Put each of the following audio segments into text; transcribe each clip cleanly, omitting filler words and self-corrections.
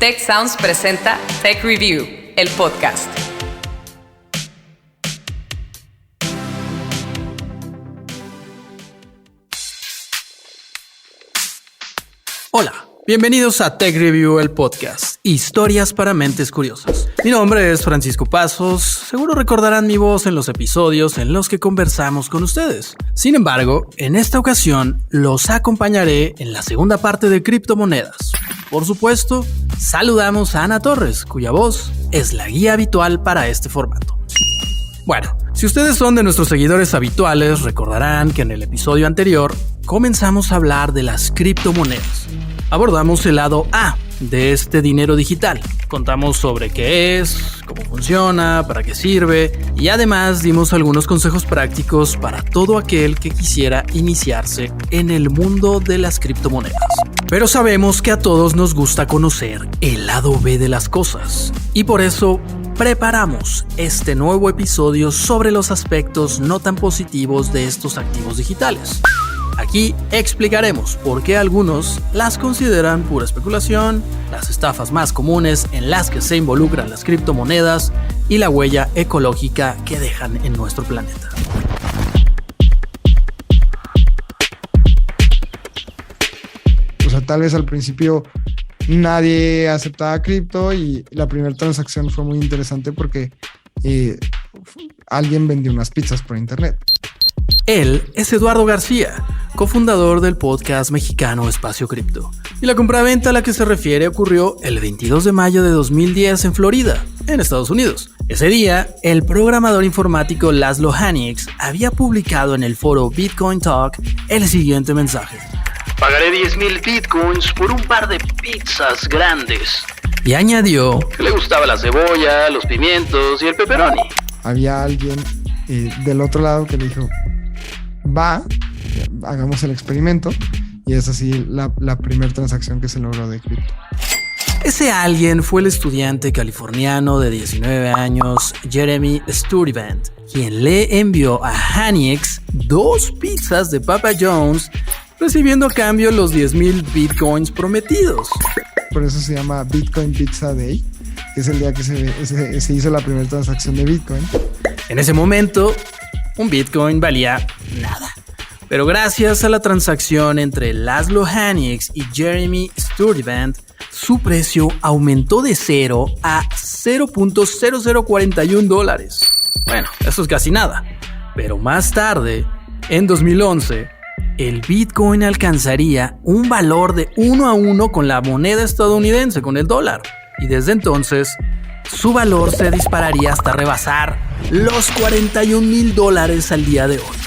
Tech Sounds presenta Tech Review, el podcast. Hola, bienvenidos a Tech Review, el podcast. Historias para mentes curiosas. Mi nombre es Francisco Pasos. Seguro recordarán mi voz en los episodios en los que conversamos con ustedes. Sin embargo, en esta ocasión los acompañaré en la segunda parte de criptomonedas. Por supuesto, saludamos a Ana Torres, cuya voz es la guía habitual para este formato. Bueno, si ustedes son de nuestros seguidores habituales, recordarán que en el episodio anterior comenzamos a hablar de las criptomonedas. Abordamos el lado A de este dinero digital. Contamos sobre qué es, cómo funciona, para qué sirve y además dimos algunos consejos prácticos para todo aquel que quisiera iniciarse en el mundo de las criptomonedas. Pero sabemos que a todos nos gusta conocer el lado B de las cosas y por eso preparamos este nuevo episodio sobre los aspectos no tan positivos de estos activos digitales. Aquí explicaremos por qué algunos las consideran pura especulación, las estafas más comunes en las que se involucran las criptomonedas y la huella ecológica que dejan en nuestro planeta. O sea, tal vez al principio nadie aceptaba cripto y la primera transacción fue muy interesante porque alguien vendió unas pizzas por internet. Él es Eduardo García, cofundador del podcast mexicano Espacio Cripto. Y la compraventa a la que se refiere ocurrió el 22 de mayo de 2010 en Florida, en Estados Unidos. Ese día, el programador informático Laszlo Hanieks había publicado en el foro Bitcoin Talk el siguiente mensaje. Pagaré 10,000 bitcoins por un par de pizzas grandes. Y añadió que le gustaba la cebolla, los pimientos y el pepperoni. Había alguien del otro lado que le dijo, va, hagamos el experimento. Y es así la primera transacción que se logró de cripto. Ese alguien fue el estudiante californiano de 19 años, Jeremy Sturtevant, quien le envió a Hanieks 2 pizzas de Papa John's, recibiendo a cambio los 10,000 bitcoins prometidos. Por eso se llama Bitcoin Pizza Day, que es el día que se hizo la primera transacción de Bitcoin. En ese momento, un bitcoin valía nada. Pero gracias a la transacción entre Laszlo Hanieks y Jeremy Sturtevant, su precio aumentó de 0 a $0.0041. Bueno, eso es casi nada. Pero más tarde, en 2011, el Bitcoin alcanzaría un valor de 1 a 1 con la moneda estadounidense, con el dólar. Y desde entonces, su valor se dispararía hasta rebasar los $41,000 al día de hoy.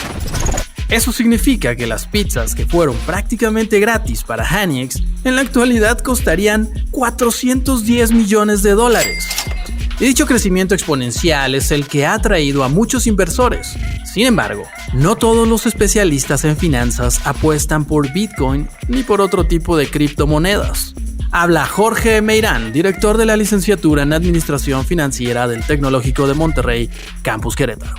Eso significa que las pizzas que fueron prácticamente gratis para Hanieks, en la actualidad costarían $410 millones. Y dicho crecimiento exponencial es el que ha atraído a muchos inversores. Sin embargo, no todos los especialistas en finanzas apuestan por Bitcoin ni por otro tipo de criptomonedas. Habla Jorge Meirán, director de la licenciatura en Administración Financiera del Tecnológico de Monterrey, Campus Querétaro.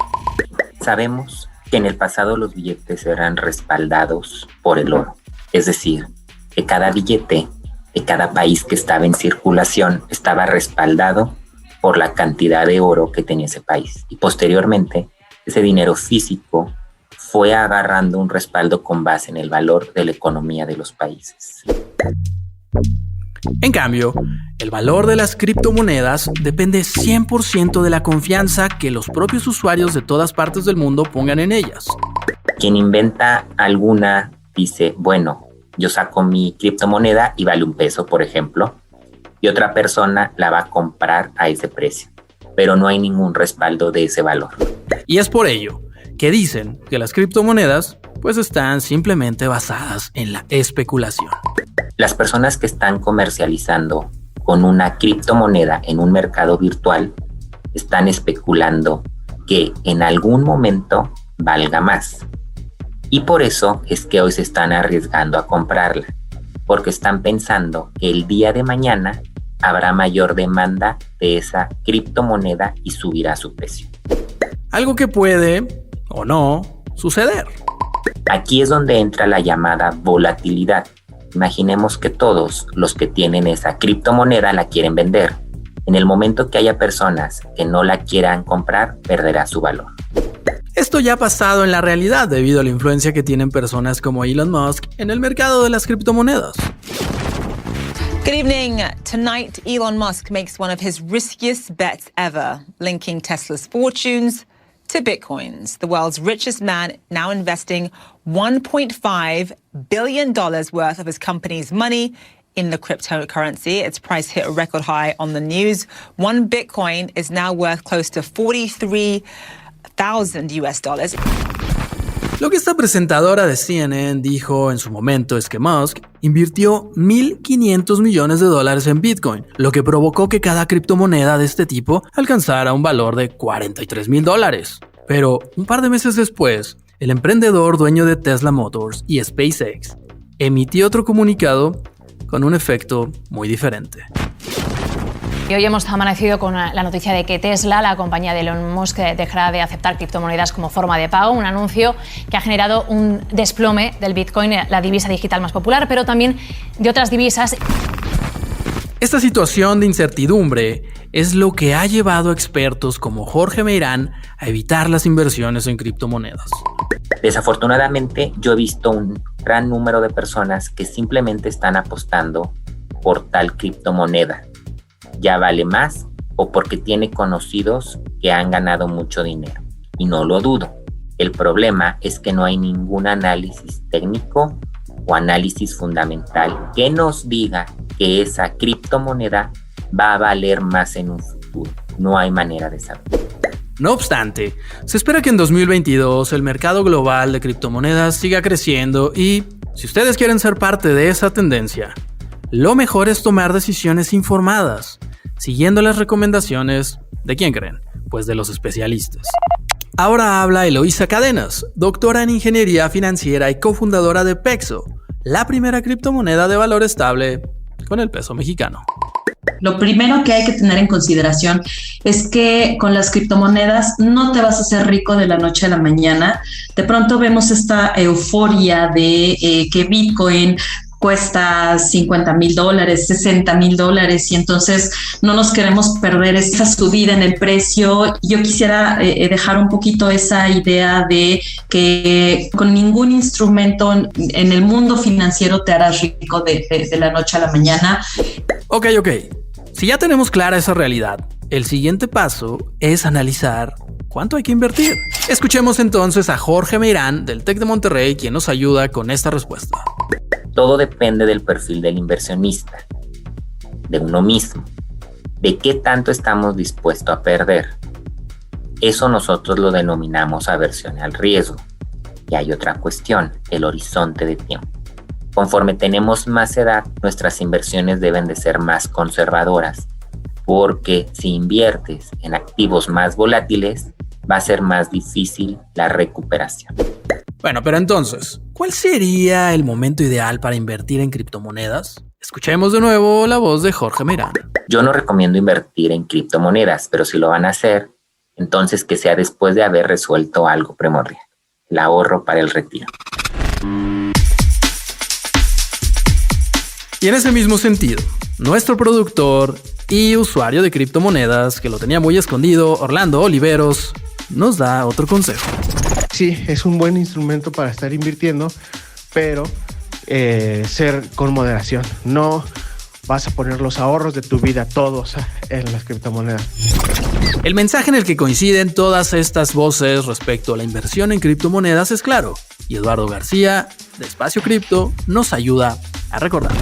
Sabemos que en el pasado los billetes eran respaldados por el oro. Es decir, que cada billete de cada país que estaba en circulación estaba respaldado por la cantidad de oro que tenía ese país. Y posteriormente, ese dinero físico fue agarrando un respaldo con base en el valor de la economía de los países. En cambio, el valor de las criptomonedas depende 100% de la confianza que los propios usuarios de todas partes del mundo pongan en ellas. Quien inventa alguna dice, bueno, yo saco mi criptomoneda y vale $1, por ejemplo, y otra persona la va a comprar a ese precio, pero no hay ningún respaldo de ese valor. Y es por ello que dicen que las criptomonedas pues están simplemente basadas en la especulación. Las personas que están comercializando con una criptomoneda en un mercado virtual están especulando que en algún momento valga más. Y por eso es que hoy se están arriesgando a comprarla, porque están pensando que el día de mañana habrá mayor demanda de esa criptomoneda y subirá su precio. Algo que puede, o no, suceder. Aquí es donde entra la llamada volatilidad, Imaginemos que todos los que tienen esa criptomoneda la quieren vender. En el momento que haya personas que no la quieran comprar, perderá su valor. Esto ya ha pasado en la realidad debido a la influencia que tienen personas como Elon Musk en el mercado de las criptomonedas. Good evening. Tonight, Elon Musk makes one of his riskiest bets ever, linking Tesla's fortunes to Bitcoins. The world's richest man now investing $1.5 billion worth of his company's money in the cryptocurrency. Its price hit a record high on the news. One Bitcoin is now worth close to $43,000. Lo que esta presentadora de CNN dijo en su momento es que Musk invirtió $1.500 millones en Bitcoin, lo que provocó que cada criptomoneda de este tipo alcanzara un valor de $43,000. Pero un par de meses después, el emprendedor dueño de Tesla Motors y SpaceX emitió otro comunicado con un efecto muy diferente. Y hoy hemos amanecido con la noticia de que Tesla, la compañía de Elon Musk, dejará de aceptar criptomonedas como forma de pago, un anuncio que ha generado un desplome del Bitcoin, la divisa digital más popular, pero también de otras divisas. Esta situación de incertidumbre es lo que ha llevado a expertos como Jorge Meirán a evitar las inversiones en criptomonedas. Desafortunadamente, yo he visto un gran número de personas que simplemente están apostando por tal criptomoneda. Ya vale más o porque tiene conocidos que han ganado mucho dinero. Y no lo dudo. El problema es que no hay ningún análisis técnico o análisis fundamental que nos diga que esa criptomoneda va a valer más en un futuro. No hay manera de saber. No obstante, se espera que en 2022 el mercado global de criptomonedas siga creciendo y, si ustedes quieren ser parte de esa tendencia, lo mejor es tomar decisiones informadas, siguiendo las recomendaciones ¿de quién creen? Pues de los especialistas. Ahora habla Eloísa Cadenas, doctora en Ingeniería Financiera y cofundadora de Pexo, la primera criptomoneda de valor estable con el peso mexicano. Lo primero que hay que tener en consideración es que con las criptomonedas no te vas a hacer rico de la noche a la mañana. De pronto vemos esta euforia de que Bitcoin cuesta $50,000, $60,000 y entonces no nos queremos perder esa subida en el precio. Yo quisiera dejar un poquito esa idea de que con ningún instrumento en el mundo financiero te harás rico de la noche a la mañana. Ok. Si ya tenemos clara esa realidad, el siguiente paso es analizar cuánto hay que invertir. Escuchemos entonces a Jorge Meirán del TEC de Monterrey, quien nos ayuda con esta respuesta. Todo depende del perfil del inversionista, de uno mismo, de qué tanto estamos dispuestos a perder. Eso nosotros lo denominamos aversión al riesgo. Y hay otra cuestión, el horizonte de tiempo. Conforme tenemos más edad, nuestras inversiones deben de ser más conservadoras, porque si inviertes en activos más volátiles, va a ser más difícil la recuperación. Bueno, pero entonces, ¿cuál sería el momento ideal para invertir en criptomonedas? Escuchemos de nuevo la voz de Jorge Meirán. Yo no recomiendo invertir en criptomonedas, pero si lo van a hacer, entonces que sea después de haber resuelto algo primordial, el ahorro para el retiro. Y en ese mismo sentido, nuestro productor y usuario de criptomonedas, que lo tenía muy escondido, Orlando Oliveros, nos da otro consejo. Sí, es un buen instrumento para estar invirtiendo, pero ser con moderación. No vas a poner los ahorros de tu vida todos en las criptomonedas. El mensaje en el que coinciden todas estas voces respecto a la inversión en criptomonedas es claro, y Eduardo García, de Espacio Cripto, nos ayuda a recordarlo.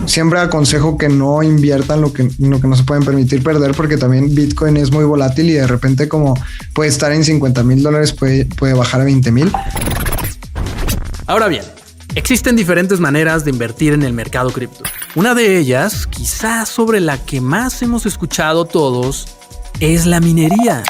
Siempre aconsejo que no inviertan lo que no se pueden permitir perder, porque también Bitcoin es muy volátil y de repente como puede estar en $50,000, puede bajar a 20,000. Ahora bien, existen diferentes maneras de invertir en el mercado cripto. Una de ellas, quizás sobre la que más hemos escuchado todos, es la minería.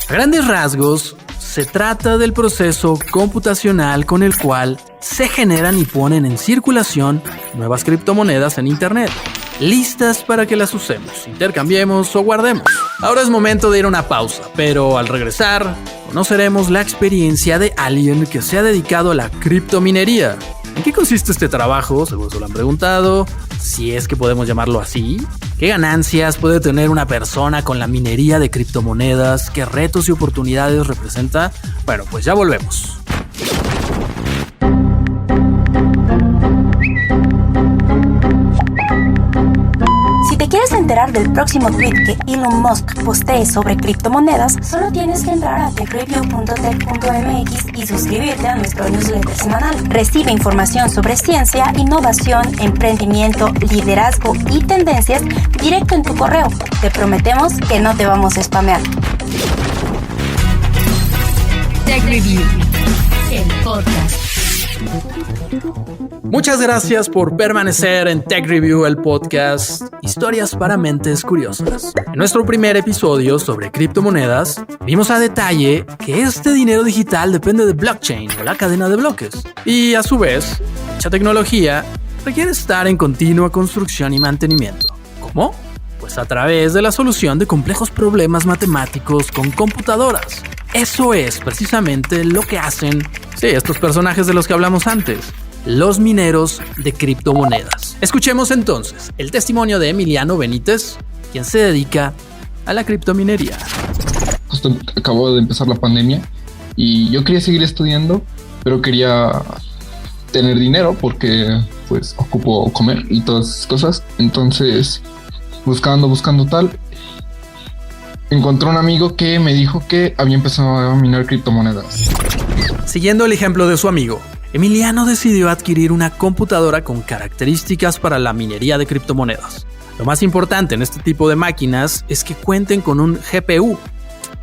A grandes rasgos, se trata del proceso computacional con el cual se generan y ponen en circulación nuevas criptomonedas en Internet, listas para que las usemos, intercambiemos o guardemos. Ahora es momento de ir a una pausa, pero al regresar conoceremos la experiencia de alguien que se ha dedicado a la criptominería ¿En qué consiste este trabajo? Seguro se lo han preguntado. Si es que podemos llamarlo así. ¿Qué ganancias puede tener una persona con la minería de criptomonedas? ¿Qué retos y oportunidades representa? Bueno, pues ya volvemos. Si te quieres enterar del próximo tweet que Elon Musk postee sobre criptomonedas, solo tienes que entrar a techreview.tech.mx y suscribirte a nuestro newsletter semanal. Recibe información sobre ciencia, innovación, emprendimiento, liderazgo y tendencias directo en tu correo. Te prometemos que no te vamos a spamear. Tech Review, el podcast. Muchas gracias por permanecer en Tech Review, el podcast, historias para mentes curiosas. En nuestro primer episodio sobre criptomonedas, vimos a detalle que este dinero digital depende de blockchain o la cadena de bloques. Y a su vez, dicha tecnología requiere estar en continua construcción y mantenimiento. ¿Cómo? Pues a través de la solución de complejos problemas matemáticos con computadoras. Eso es precisamente lo que hacen, estos personajes de los que hablamos antes. Los mineros de criptomonedas. Escuchemos entonces el testimonio de Emiliano Benítez, quien se dedica a la criptominería. Justo acabó de empezar la pandemia y yo quería seguir estudiando, pero quería tener dinero porque pues ocupo comer y todas esas cosas. Entonces, buscando tal, encontré un amigo que me dijo que había empezado a minar criptomonedas. Siguiendo el ejemplo de su amigo, Emiliano decidió adquirir una computadora con características para la minería de criptomonedas. Lo más importante en este tipo de máquinas es que cuenten con un GPU,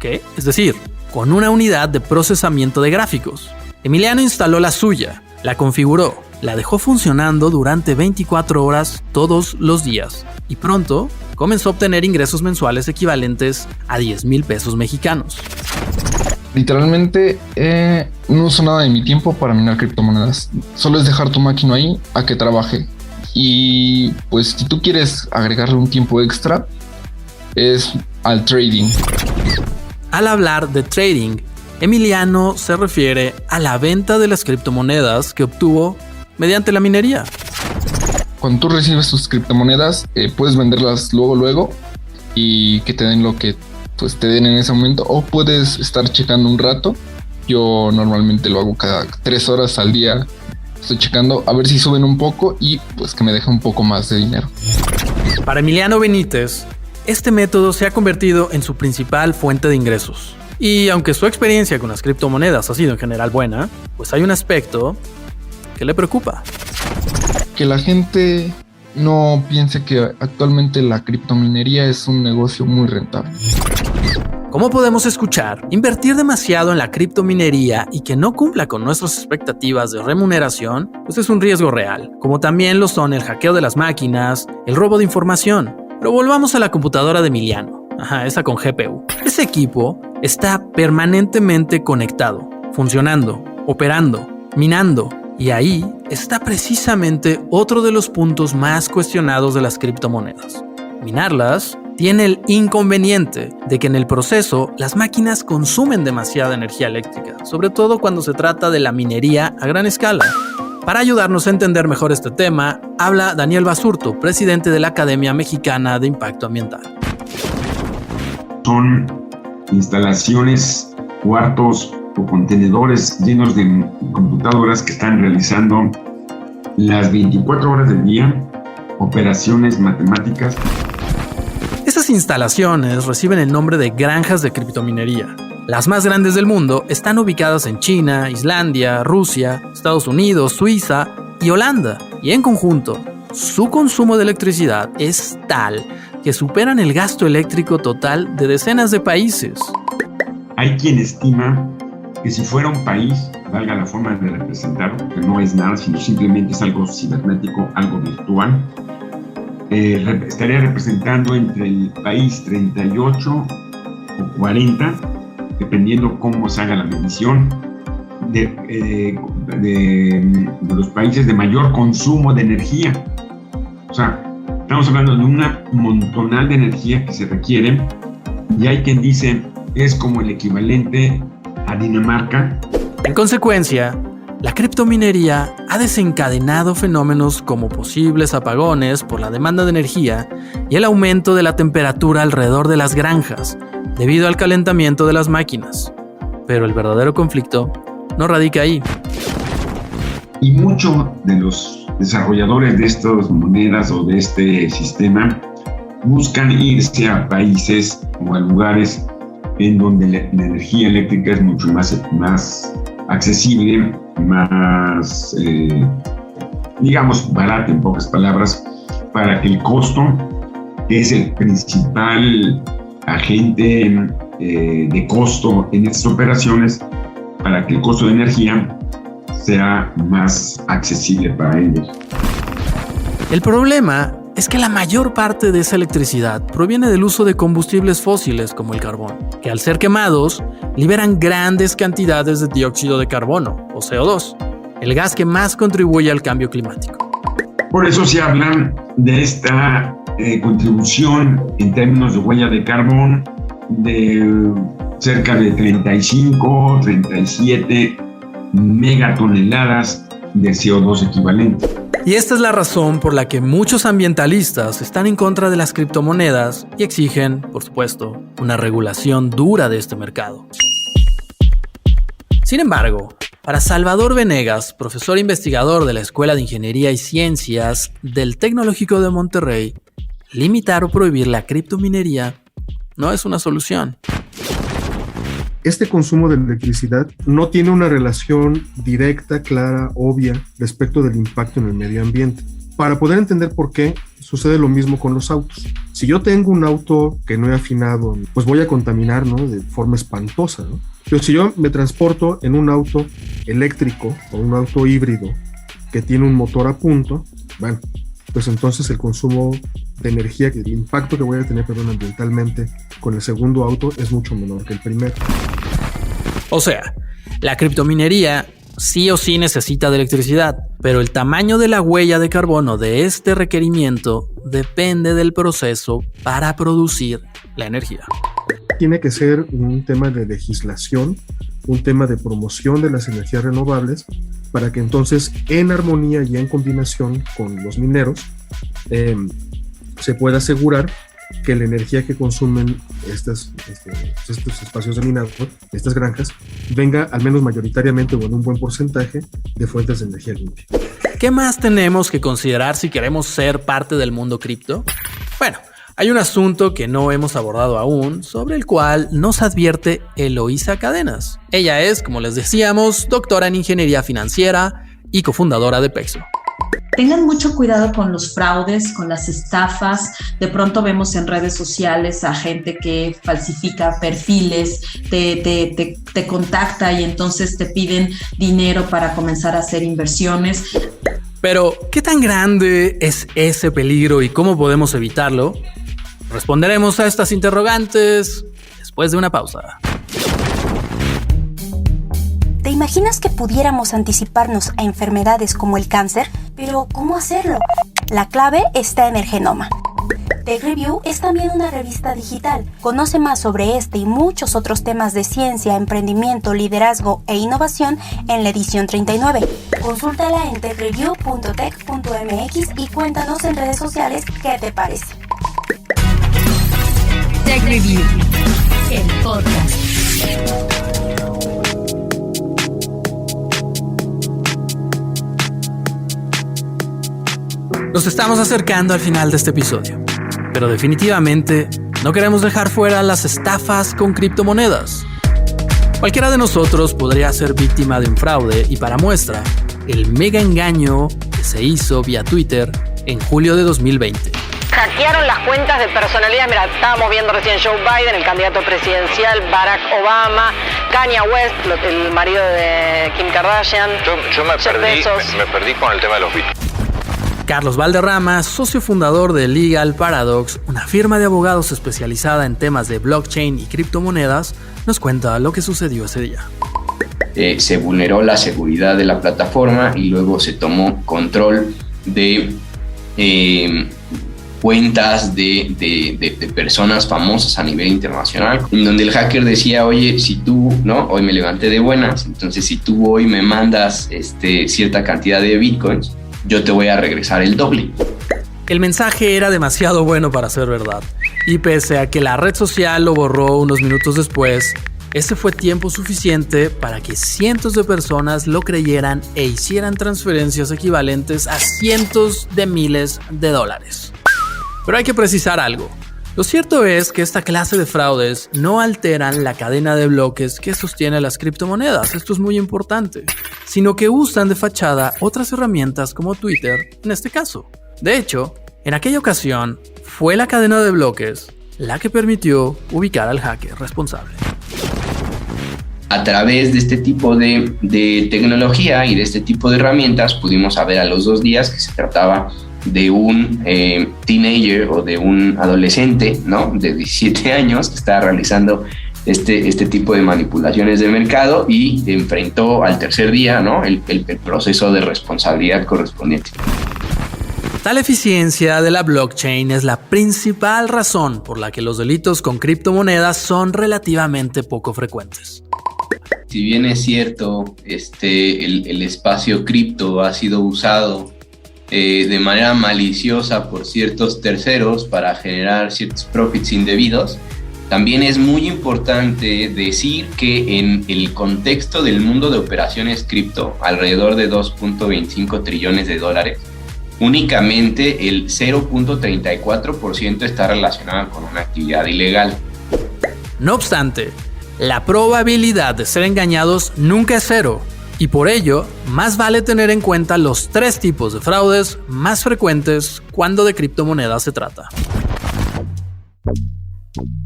¿qué? Es decir, con una unidad de procesamiento de gráficos. Emiliano instaló la suya, la configuró, la dejó funcionando durante 24 horas todos los días y pronto comenzó a obtener ingresos mensuales equivalentes a 10,000 pesos mexicanos. Literalmente no uso nada de mi tiempo para minar criptomonedas. Solo es dejar tu máquina ahí a que trabaje. Y pues si tú quieres agregarle un tiempo extra, es al trading. Al hablar de trading, Emiliano se refiere a la venta de las criptomonedas que obtuvo mediante la minería. Cuando tú recibes tus criptomonedas, puedes venderlas luego y que te den lo que pues te den en ese momento, o puedes estar checando un rato. Yo normalmente lo hago cada 3 horas al día. Estoy checando a ver si suben un poco y pues que me deje un poco más de dinero. Para Emiliano Benítez, este método se ha convertido en su principal fuente de ingresos. Y aunque su experiencia con las criptomonedas ha sido en general buena, pues hay un aspecto que le preocupa. Que la gente no piense que actualmente la criptominería es un negocio muy rentable. Como podemos escuchar, invertir demasiado en la criptominería y que no cumpla con nuestras expectativas de remuneración, pues es un riesgo real, como también lo son el hackeo de las máquinas, el robo de información. Pero volvamos a la computadora de Emiliano, esa con GPU. Ese equipo está permanentemente conectado, funcionando, operando, minando, y ahí está precisamente otro de los puntos más cuestionados de las criptomonedas. Minarlas tiene el inconveniente de que en el proceso las máquinas consumen demasiada energía eléctrica, sobre todo cuando se trata de la minería a gran escala. Para ayudarnos a entender mejor este tema, habla Daniel Basurto, presidente de la Academia Mexicana de Impacto Ambiental. Son instalaciones, cuartos o contenedores llenos de computadoras que están realizando las 24 horas del día operaciones matemáticas. Estas instalaciones reciben el nombre de granjas de criptominería. Las más grandes del mundo están ubicadas en China, Islandia, Rusia, Estados Unidos, Suiza y Holanda. Y en conjunto, su consumo de electricidad es tal que superan el gasto eléctrico total de decenas de países. Hay quien estima que si fuera un país, valga la forma de representarlo, que no es nada, sino simplemente es algo cibernético, algo virtual, estaría representando entre el país 38 o 40, dependiendo cómo se haga la medición, de los países de mayor consumo de energía. O sea, estamos hablando de una montonal de energía que se requiere, y hay quien dice es como el equivalente a Dinamarca. En consecuencia, La criptominería ha desencadenado fenómenos como posibles apagones por la demanda de energía y el aumento de la temperatura alrededor de las granjas, debido al calentamiento de las máquinas. Pero el verdadero conflicto no radica ahí. Y muchos de los desarrolladores de estas monedas o de este sistema buscan irse a países o a lugares en donde la energía eléctrica es mucho más accesible, más, digamos, barata en pocas palabras, para que el costo, que es el principal agente de costo en estas operaciones, para que el costo de energía sea más accesible para ellos. El problema es que la mayor parte de esa electricidad proviene del uso de combustibles fósiles como el carbón, que al ser quemados liberan grandes cantidades de dióxido de carbono o CO2, el gas que más contribuye al cambio climático. Por eso se habla de esta contribución en términos de huella de carbón de cerca de 35, 37 megatoneladas de CO2 equivalente. Y esta es la razón por la que muchos ambientalistas están en contra de las criptomonedas y exigen, por supuesto, una regulación dura de este mercado. Sin embargo, para Salvador Venegas, profesor investigador de la Escuela de Ingeniería y Ciencias del Tecnológico de Monterrey, limitar o prohibir la criptominería no es una solución. Este consumo de electricidad no tiene una relación directa, clara, obvia respecto del impacto en el medio ambiente. Para poder entender por qué, sucede lo mismo con los autos. Si yo tengo un auto que no he afinado, pues voy a contaminar, ¿no?, de forma espantosa, ¿no? Pero si yo me transporto en un auto eléctrico o un auto híbrido que tiene un motor a punto, bueno, pues entonces el consumo de energía, el impacto que voy a tener, ambientalmente con el segundo auto es mucho menor que el primero. O sea, la criptominería sí o sí necesita de electricidad, pero el tamaño de la huella de carbono de este requerimiento depende del proceso para producir la energía. Tiene que ser un tema de legislación, un tema de promoción de las energías renovables, para que entonces en armonía y en combinación con los mineros se pueda asegurar que la energía que consumen estos espacios de minado, estas granjas, venga al menos mayoritariamente o en un buen porcentaje de fuentes de energía limpia. ¿Qué más tenemos que considerar si queremos ser parte del mundo cripto? Bueno, hay un asunto que no hemos abordado aún, sobre el cual nos advierte Eloísa Cadenas. Ella es, como les decíamos, doctora en Ingeniería Financiera y cofundadora de Pexo. Tengan mucho cuidado con los fraudes, con las estafas. De pronto vemos en redes sociales a gente que falsifica perfiles, te contacta y entonces te piden dinero para comenzar a hacer inversiones. Pero, ¿qué tan grande es ese peligro y cómo podemos evitarlo? Responderemos a estas interrogantes después de una pausa. ¿Te imaginas que pudiéramos anticiparnos a enfermedades como el cáncer? Pero, ¿cómo hacerlo? La clave está en el genoma. Tech Review es también una revista digital. Conoce más sobre este y muchos otros temas de ciencia, emprendimiento, liderazgo e innovación en la edición 39. Consúltala en techreview.tech.mx y cuéntanos en redes sociales qué te parece. Tech Review, el podcast. Nos estamos acercando al final de este episodio, pero definitivamente no queremos dejar fuera las estafas con criptomonedas. Cualquiera de nosotros podría ser víctima de un fraude y para muestra, el mega engaño que se hizo vía Twitter en julio de 2020. Hackearon las cuentas de personalidades. Mira, estábamos viendo recién Joe Biden, el candidato presidencial, Barack Obama, Kanye West, el marido de Kim Kardashian. Yo me perdí con el tema de los bitcoins. Carlos Valderrama, socio fundador de Legal Paradox, una firma de abogados especializada en temas de blockchain y criptomonedas, nos cuenta lo que sucedió ese día. Se vulneró la seguridad de la plataforma y luego se tomó control de cuentas de personas famosas a nivel internacional, en donde el hacker decía, oye, si tú, ¿no? Hoy me levanté de buenas, entonces si tú hoy me mandas cierta cantidad de bitcoins, yo te voy a regresar el doble. El mensaje era demasiado bueno para ser verdad, y pese a que la red social lo borró unos minutos después, ese fue tiempo suficiente para que cientos de personas lo creyeran e hicieran transferencias equivalentes a cientos de miles de dólares. Pero hay que precisar algo. Lo cierto es que esta clase de fraudes no alteran la cadena de bloques que sostiene las criptomonedas, esto es muy importante, sino que usan de fachada otras herramientas como Twitter en este caso. De hecho, en aquella ocasión fue la cadena de bloques la que permitió ubicar al hacker responsable. A través de este tipo de tecnología y de este tipo de herramientas pudimos saber a los 2 días que se trataba de un teenager o de un adolescente, ¿no? De 17 años que estaba realizando este tipo de manipulaciones de mercado y enfrentó al tercer día, ¿no? el proceso de responsabilidad correspondiente. Tal eficiencia de la blockchain es la principal razón por la que los delitos con criptomonedas son relativamente poco frecuentes. Si bien es cierto, el espacio cripto ha sido usado de manera maliciosa por ciertos terceros para generar ciertos profits indebidos, también es muy importante decir que en el contexto del mundo de operaciones cripto, alrededor de 2.25 trillones de dólares, únicamente el 0.34% está relacionado con una actividad ilegal. No obstante, la probabilidad de ser engañados nunca es cero, y por ello, más vale tener en cuenta los 3 tipos de fraudes más frecuentes cuando de criptomonedas se trata.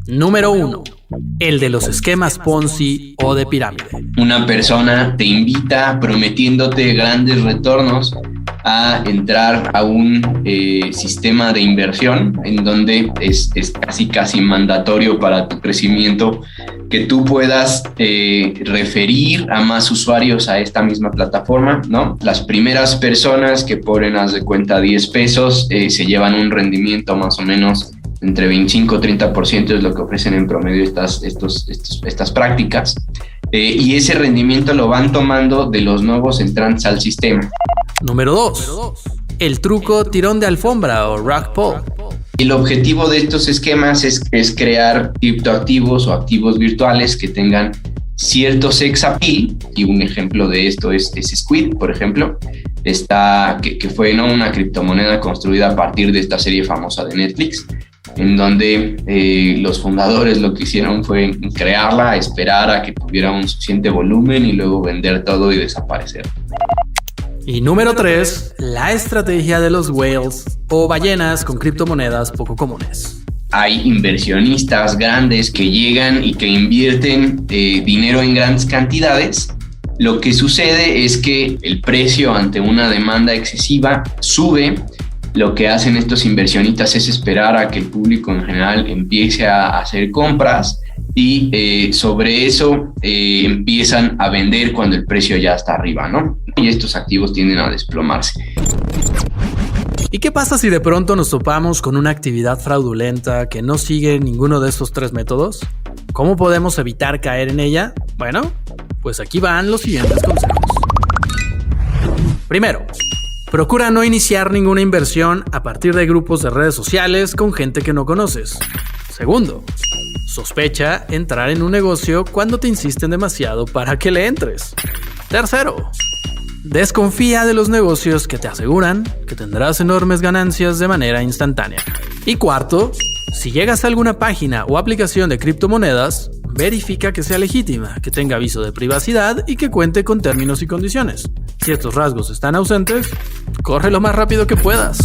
Número 1. El de los esquemas Ponzi o de pirámide. Una persona te invita prometiéndote grandes retornos a entrar a un sistema de inversión en donde es casi mandatorio para tu crecimiento que tú puedas referir a más usuarios a esta misma plataforma, ¿no? Las primeras personas que ponen, haz de cuenta, 10 pesos se llevan un rendimiento más o menos entre 25 y 30% es lo que ofrecen en promedio estas prácticas. Y ese rendimiento lo van tomando de los nuevos entrantes al sistema. Número 2. El truco tirón de alfombra o rug pull. El objetivo de estos esquemas es crear criptoactivos o activos virtuales que tengan cierto sex appeal, y un ejemplo de esto es Squid, por ejemplo, que fue, ¿no?, una criptomoneda construida a partir de esta serie famosa de Netflix, en donde los fundadores lo que hicieron fue crearla, esperar a que tuviera un suficiente volumen y luego vender todo y desaparecer. Y número 3, la estrategia de los whales o ballenas con criptomonedas poco comunes. Hay inversionistas grandes que llegan y que invierten dinero en grandes cantidades. Lo que sucede es que el precio ante una demanda excesiva sube. Lo que hacen estos inversionistas es esperar a que el público en general empiece a hacer compras y sobre eso empiezan a vender cuando el precio ya está arriba, ¿no? Y estos activos tienden a desplomarse. ¿Y qué pasa si de pronto nos topamos con una actividad fraudulenta que no sigue ninguno de estos 3 métodos? ¿Cómo podemos evitar caer en ella? Bueno, pues aquí van los siguientes consejos. Primero, procura no iniciar ninguna inversión a partir de grupos de redes sociales con gente que no conoces. Segundo, sospecha entrar en un negocio cuando te insisten demasiado para que le entres. Tercero, desconfía de los negocios que te aseguran que tendrás enormes ganancias de manera instantánea. Y cuarto, si llegas a alguna página o aplicación de criptomonedas, verifica que sea legítima, que tenga aviso de privacidad y que cuente con términos y condiciones. Si estos rasgos están ausentes, corre lo más rápido que puedas.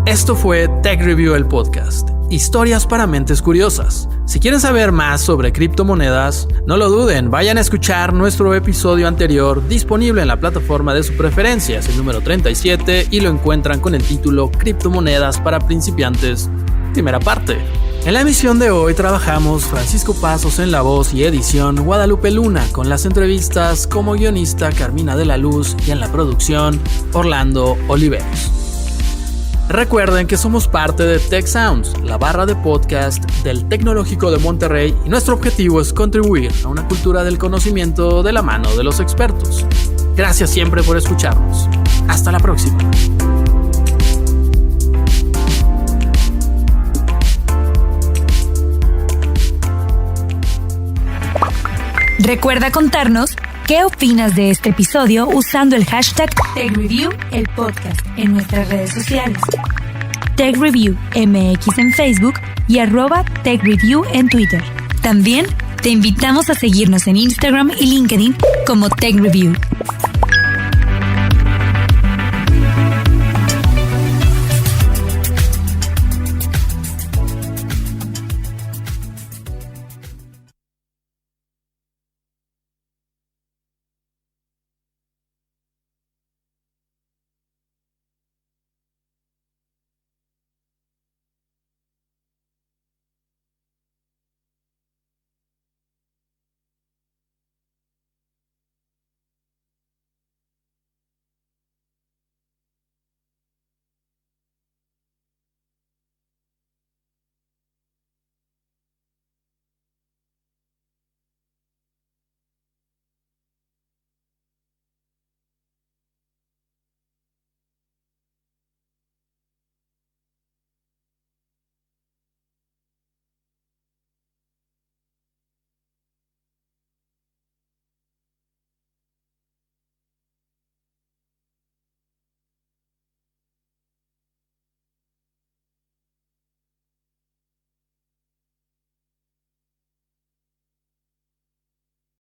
Esto fue Tech Review, el podcast. Historias para mentes curiosas. Si quieren saber más sobre criptomonedas, no lo duden, vayan a escuchar nuestro episodio anterior disponible en la plataforma de su preferencia, es el número 37 y lo encuentran con el título Criptomonedas para principiantes, primera parte. En la emisión de hoy trabajamos Francisco Pasos en la voz y edición, Guadalupe Luna con las entrevistas como guionista, Carmina de la Luz, y en la producción Orlando Oliveros. Recuerden que somos parte de Tech Sounds, la barra de podcast del Tecnológico de Monterrey, y nuestro objetivo es contribuir a una cultura del conocimiento de la mano de los expertos. Gracias siempre por escucharnos. Hasta la próxima. Recuerda contarnos qué opinas de este episodio usando el hashtag TechReview, el podcast, en nuestras redes sociales. TechReview MX en Facebook y @TechReview en Twitter. También te invitamos a seguirnos en Instagram y LinkedIn como TechReview.